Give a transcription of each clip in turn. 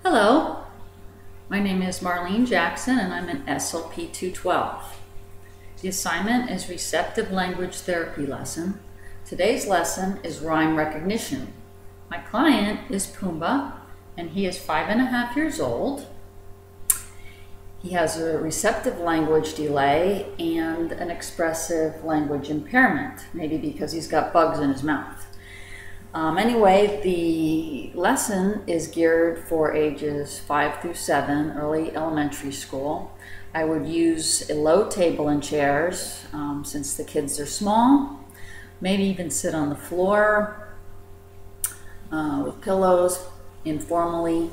Hello, my name is Marlene Jackson and I'm in SLP 212. The assignment is Receptive Language Therapy lesson. Today's lesson is rhyme recognition. My client is Pumbaa and he is 5.5 years old. He has a receptive language delay and an expressive language impairment, maybe because he's got bugs in his mouth. Anyway, the lesson is geared for ages 5 through 7, early elementary school. I would use a low table and chairs since the kids are small. Maybe even sit on the floor with pillows, informally,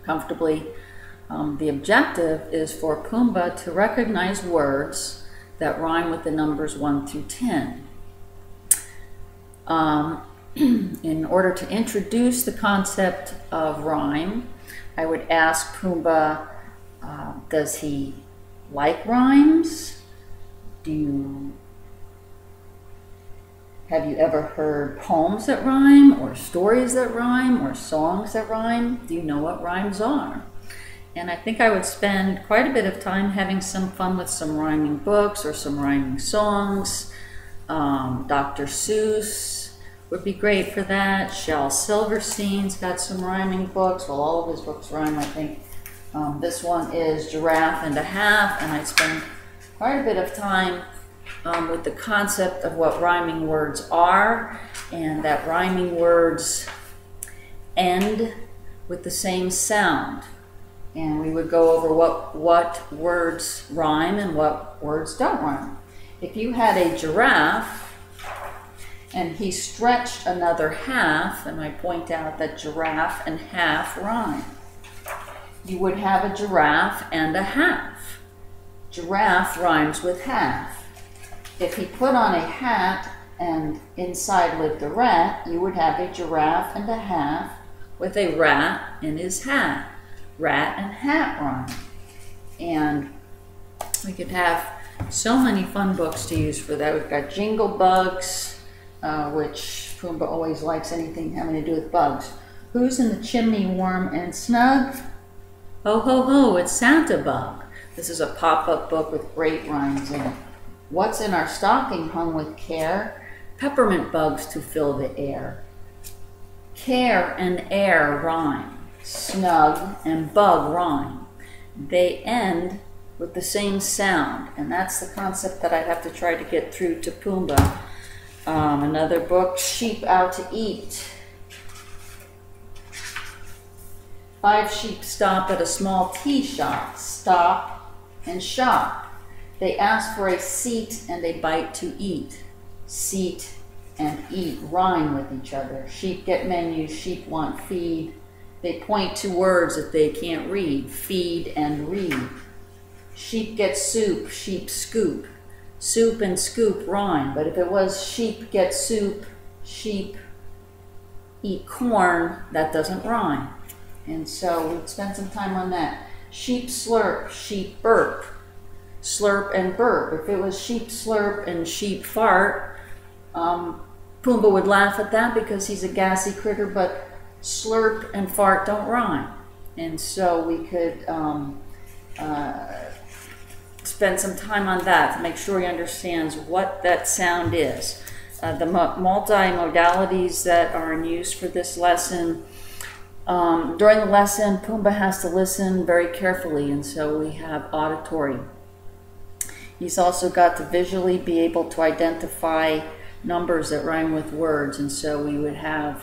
comfortably. The objective is for Pumbaa to recognize words that rhyme with the numbers 1 through 10. In order to introduce the concept of rhyme, I would ask Pumbaa, does he like rhymes? Have you ever heard poems that rhyme, or stories that rhyme, or songs that rhyme? Do you know what rhymes are? And I think I would spend quite a bit of time having some fun with some rhyming books or some rhyming songs. Dr. Seuss would be great for that. Shel Silverstein's got some rhyming books. Well, all of his books rhyme, I think. This one is Giraffe and a Half, and I spend quite a bit of time with the concept of what rhyming words are, and that rhyming words end with the same sound. And we would go over what words rhyme and what words don't rhyme. If you had a giraffe and he stretched another half, and I point out that giraffe and half rhyme, you would have a giraffe and a half. Giraffe rhymes with half. If he put on a hat and inside lived a rat, you would have a giraffe and a half with a rat in his hat. Rat and hat rhyme. And we could have so many fun books to use for that. We've got Jingle Bugs, which Pumbaa always likes anything having to do with bugs. Who's in the chimney warm and snug? Ho, ho, ho, it's Santa Bug. This is a pop-up book with great rhymes in it. What's in our stocking hung with care? Peppermint bugs to fill the air. Care and air rhyme. Snug and bug rhyme. They end with the same sound, and that's the concept that I have to try to get through to Pumbaa. Another book, Sheep Out to Eat. 5 sheep stop at a small tea shop. Stop and shop. They ask for a seat and a bite to eat. Seat and eat rhyme with each other. Sheep get menus, sheep want feed. They point to words that they can't read. Feed and read. Sheep get soup, sheep scoop. Soup and scoop rhyme, but if it was sheep get soup, sheep eat corn, that doesn't rhyme. And so we'd spend some time on that. Sheep slurp, sheep burp. Slurp and burp. If it was sheep slurp and sheep fart, Pumbaa would laugh at that because he's a gassy critter, but slurp and fart don't rhyme. And so we could spend some time on that to make sure he understands what that sound is. The multi-modalities that are in use for this lesson. During the lesson, Pumbaa has to listen very carefully, and so we have auditory. He's also got to visually be able to identify numbers that rhyme with words, and so we would have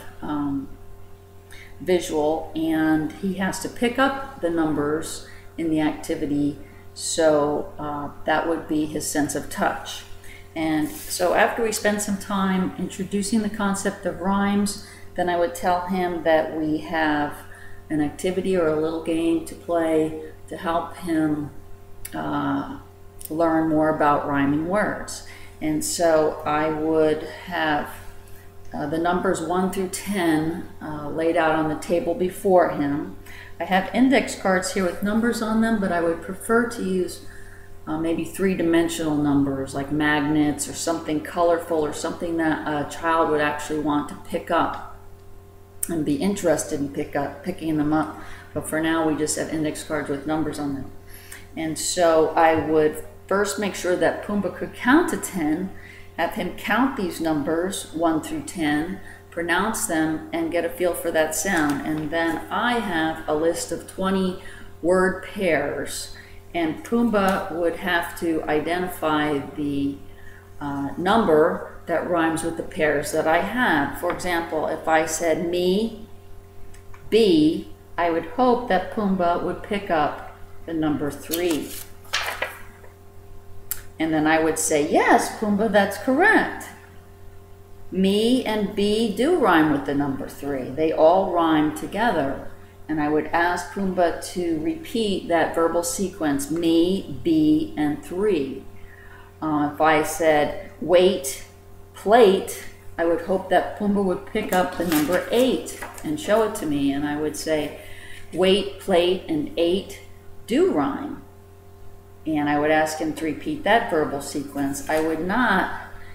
visual, and he has to pick up the numbers in the activity, so that would be his sense of touch. And so after we spend some time introducing the concept of rhymes, then I would tell him that we have an activity or a little game to play to help him learn more about rhyming words. And so I would have the numbers 1 through 10 laid out on the table before him. I have index cards here with numbers on them, but I would prefer to use maybe 3-dimensional numbers like magnets or something colorful or something that a child would actually want to pick up. and be interested in picking them up. But for now, we just have index cards with numbers on them. And so I would first make sure that Pumbaa could count to 10, have him count these numbers 1 through 10, pronounce them, and get a feel for that sound. And then I have a list of 20 word pairs, and Pumbaa would have to identify the number that rhymes with the pairs that I have. For example, if I said me, be, I would hope that Pumbaa would pick up the number 3. And then I would say, yes, Pumbaa, that's correct. Me and be do rhyme with the number 3. They all rhyme together. And I would ask Pumbaa to repeat that verbal sequence, me, be, and 3. If I said wait, plate, I would hope that Pumbaa would pick up the number 8 and show it to me. And I would say, wait, plate, and 8 do rhyme. And I would ask him to repeat that verbal sequence. I would not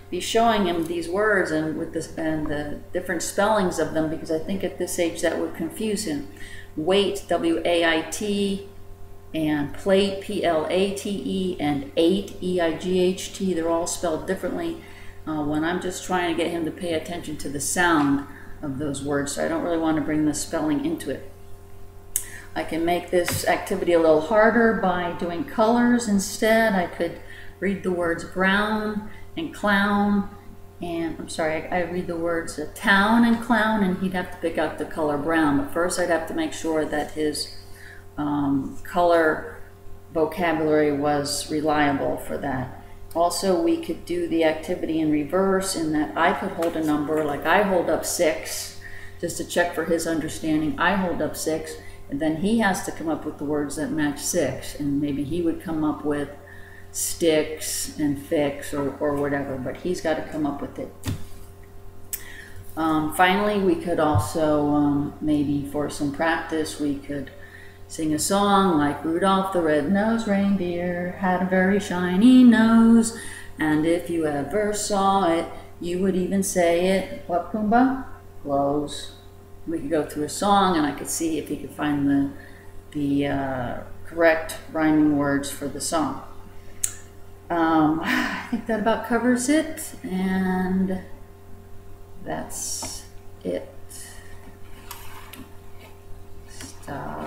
be showing him these words and with this and the different spellings of them, because I think at this age that would confuse him. Wait, W-A-I-T, and plate, P-L-A-T-E, and 8, E-I-G-H-T. They're all spelled differently when I'm just trying to get him to pay attention to the sound of those words. So I don't really want to bring the spelling into it. I can make this activity a little harder by doing colors instead. I could read the words brown and clown, and I'm sorry, I read the words town and clown, and he'd have to pick out the color brown. But first I'd have to make sure that his color vocabulary was reliable for that. Also, we could do the activity in reverse, in that I could hold a number, like I hold up 6, just to check for his understanding. I hold up 6, and then he has to come up with the words that match 6, and maybe he would come up with sticks and fix or whatever, but he's got to come up with it. Finally, we could also, maybe for some practice, we could sing a song like Rudolph the Red-Nosed Reindeer had a very shiny nose, and if you ever saw it, you would even say it. What, Pumbaa? Close. We could go through a song, and I could see if he could find the correct rhyming words for the song. I think that about covers it, and that's it. Stop.